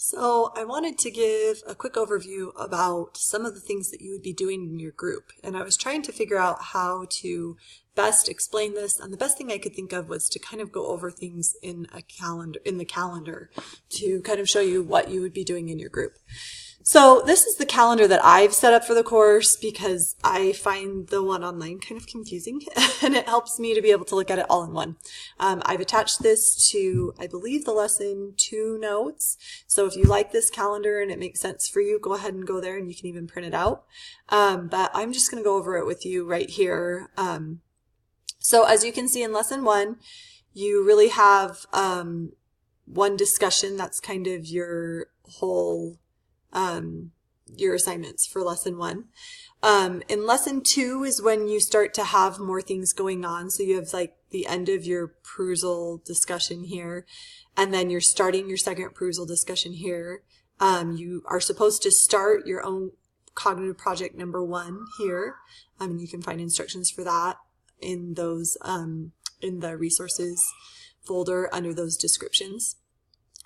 So I wanted to give a quick overview about some of the things that you would be doing in your group. And I was trying to figure out how to best explain this. And the best thing I could think of was to kind of go over things in the calendar to kind of show you what you would be doing in your group. So this is the calendar that I've set up for the course because I find the one online kind of confusing and it helps me to be able to look at it all in one. I've attached this to, I believe, the lesson 2 notes. So if you like this calendar and it makes sense for you, go ahead and go there and you can even print it out. But I'm just going to go over it with you right here. So as you can see in lesson 1, you really have one discussion that's kind of your whole your assignments for lesson 1. In lesson 2 is when you start to have more things going on. So you have like the end of your perusal discussion here, and then you're starting your second perusal discussion here. You are supposed to start your own cognitive project number 1 here. You can find instructions for that in those, in the resources folder under those descriptions.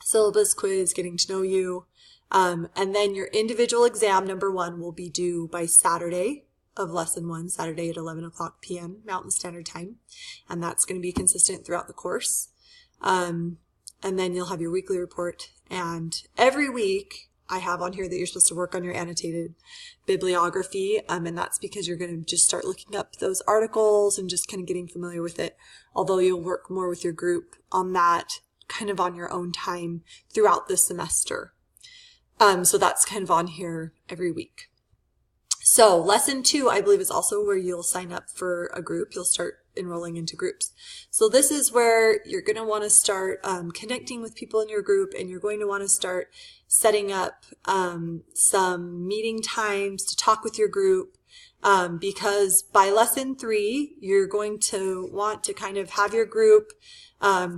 Syllabus, quiz, getting to know you. And then your individual exam number 1 will be due by Saturday of lesson 1, Saturday at 11 o'clock p.m. Mountain Standard Time. And that's going to be consistent throughout the course. And then you'll have your weekly report. And every week I have on here that you're supposed to work on your annotated bibliography. And that's because you're going to just start looking up those articles and just kind of getting familiar with it. Although you'll work more with your group on that kind of on your own time throughout the semester. So that's kind of on here every week. So lesson 2, I believe, is also where you'll sign up for a group. You'll start enrolling into groups. So this is where you're going to want to start connecting with people in your group, and you're going to want to start setting up some meeting times to talk with your group. Because by lesson 3, you're going to want to kind of have your group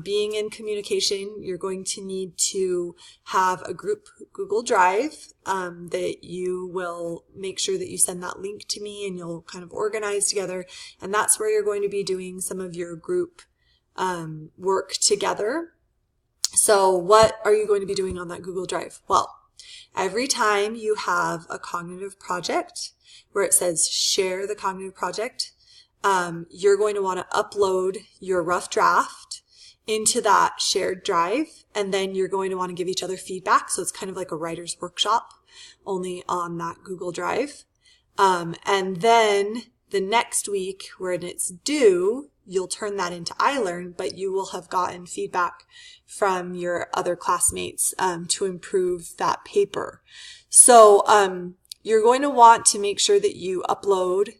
being in communication. You're going to need to have a group Google Drive that you will make sure that you send that link to me and you'll kind of organize together. And that's where you're going to be doing some of your group work together. So what are you going to be doing on that Google Drive? Well, every time you have a cognitive project where it says share the cognitive project, you're going to want to upload your rough draft into that shared drive, and then you're going to want to give each other feedback. So it's kind of like a writer's workshop, only on that Google Drive. And then the next week when it's due, you'll turn that into iLearn, but you will have gotten feedback from your other classmates to improve that paper. So you're going to want to make sure that you upload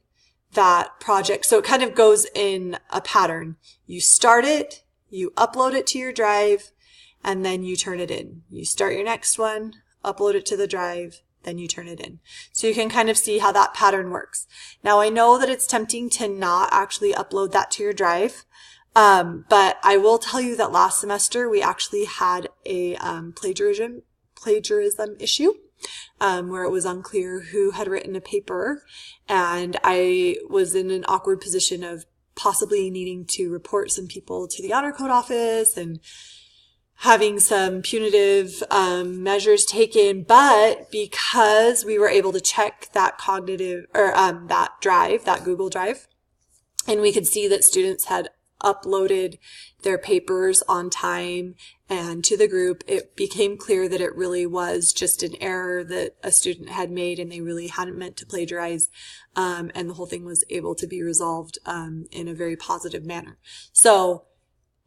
that project. So it kind of goes in a pattern. You start it, you upload it to your drive, and then you turn it in. You start your next one, upload it to the drive, then you turn it in. So you can kind of see how that pattern works. Now I know that it's tempting to not actually upload that to your drive, but I will tell you that last semester we actually had a plagiarism issue. Where it was unclear who had written a paper, and I was in an awkward position of possibly needing to report some people to the Honor Code office and having some punitive measures taken. But because we were able to check that that drive, that Google Drive, and we could see that students had uploaded their papers on time and to the group, it became clear that it really was just an error that a student had made and they really hadn't meant to plagiarize. And the whole thing was able to be resolved in a very positive manner. So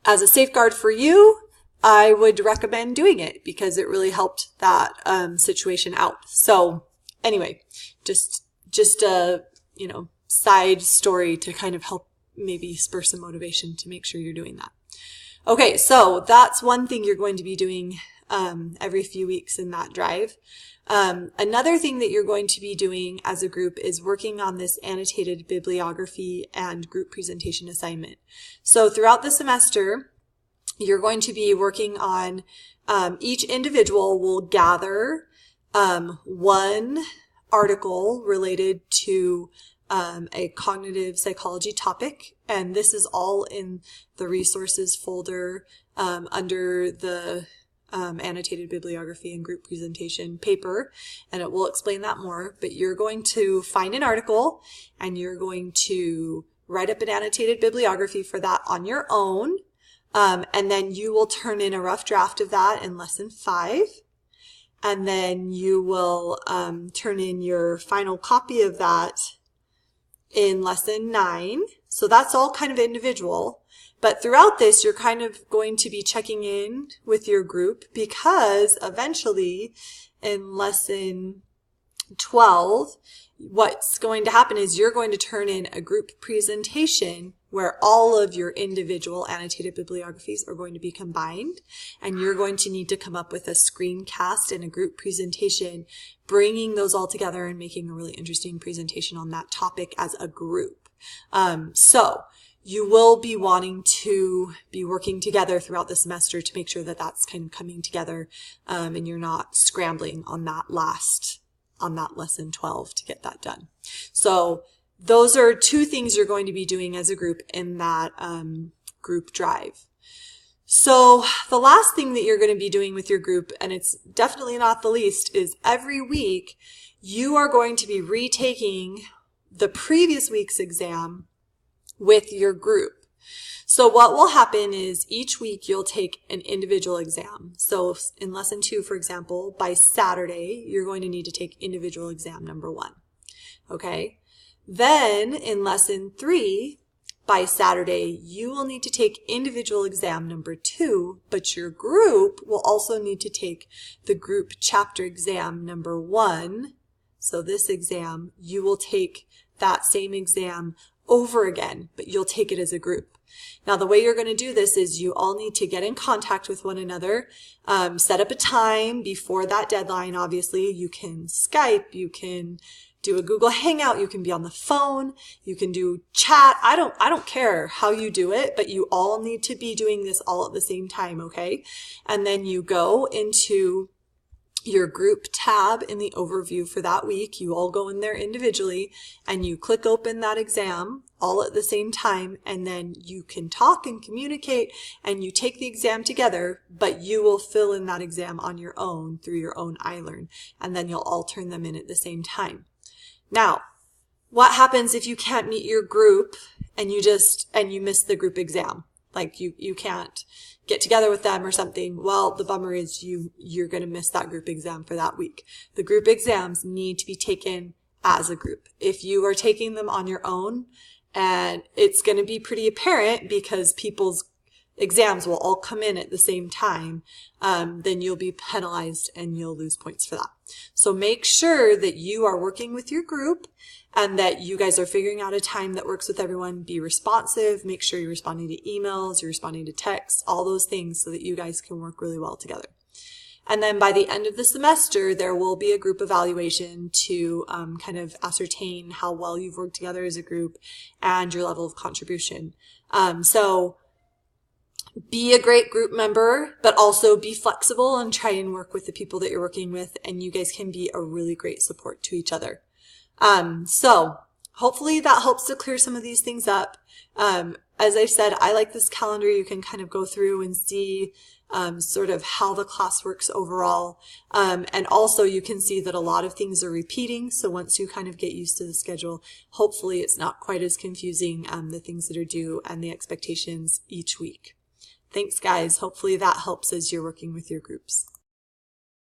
as a safeguard for you, I would recommend doing it because it really helped that situation out. So anyway, just a, side story to kind of help maybe spur some motivation to make sure you're doing that. Okay, so that's one thing you're going to be doing every few weeks in that drive. Another thing that you're going to be doing as a group is working on this annotated bibliography and group presentation assignment. So throughout the semester, you're going to be working on, each individual will gather one article related to a cognitive psychology topic, and this is all in the resources folder under the annotated bibliography and group presentation paper, and it will explain that more. But you're going to find an article and you're going to write up an annotated bibliography for that on your own. And then you will turn in a rough draft of that in lesson 5. And then you will turn in your final copy of that in lesson 9. So that's all kind of individual. But throughout this, you're kind of going to be checking in with your group, because eventually in lesson 12, what's going to happen is you're going to turn in a group presentation where all of your individual annotated bibliographies are going to be combined, and you're going to need to come up with a screencast and a group presentation, bringing those all together and making a really interesting presentation on that topic as a group. So you will be wanting to be working together throughout the semester to make sure that that's kind of coming together, and you're not scrambling on that lesson 12 to get that done. So those are 2 things you're going to be doing as a group in that group drive. So the last thing that you're going to be doing with your group, and it's definitely not the least, is every week you are going to be retaking the previous week's exam with your group. So what will happen is each week you'll take an individual exam. So in lesson 2, for example, by Saturday, you're going to need to take individual exam number 1. Okay? Then in lesson 3, by Saturday, you will need to take individual exam number 2, but your group will also need to take the group chapter exam number 1. So this exam, you will take that same exam over again, but you'll take it as a group. Now, the way you're going to do this is you all need to get in contact with one another, set up a time before that deadline. Obviously, you can Skype, you can do a Google Hangout, you can be on the phone, you can do chat. I don't care how you do it, but you all need to be doing this all at the same time, okay? And then you go into your group tab in the overview for that week. You all go in there individually and you click open that exam all at the same time, and then you can talk and communicate and you take the exam together, but you will fill in that exam on your own through your own iLearn, and then you'll all turn them in at the same time. Now, what happens if you can't meet your group and you miss the group exam? Like you can't get together with them or something. Well, the bummer is you're going to miss that group exam for that week. The group exams need to be taken as a group. If you are taking them on your own, and it's going to be pretty apparent because people's exams will all come in at the same time, then you'll be penalized and you'll lose points for that. So make sure that you are working with your group and that you guys are figuring out a time that works with everyone. Be responsive. Make sure you're responding to emails, you're responding to texts, all those things so that you guys can work really well together. And then by the end of the semester, there will be a group evaluation to kind of ascertain how well you've worked together as a group and your level of contribution. So be a great group member, but also be flexible and try and work with the people that you're working with, and you guys can be a really great support to each other. So hopefully that helps to clear some of these things up. As I said, I like this calendar. You can kind of go through and see sort of how the class works overall. And also you can see that a lot of things are repeating. So once you kind of get used to the schedule, hopefully it's not quite as confusing, the things that are due and the expectations each week. Thanks, guys. Hopefully that helps as you're working with your groups.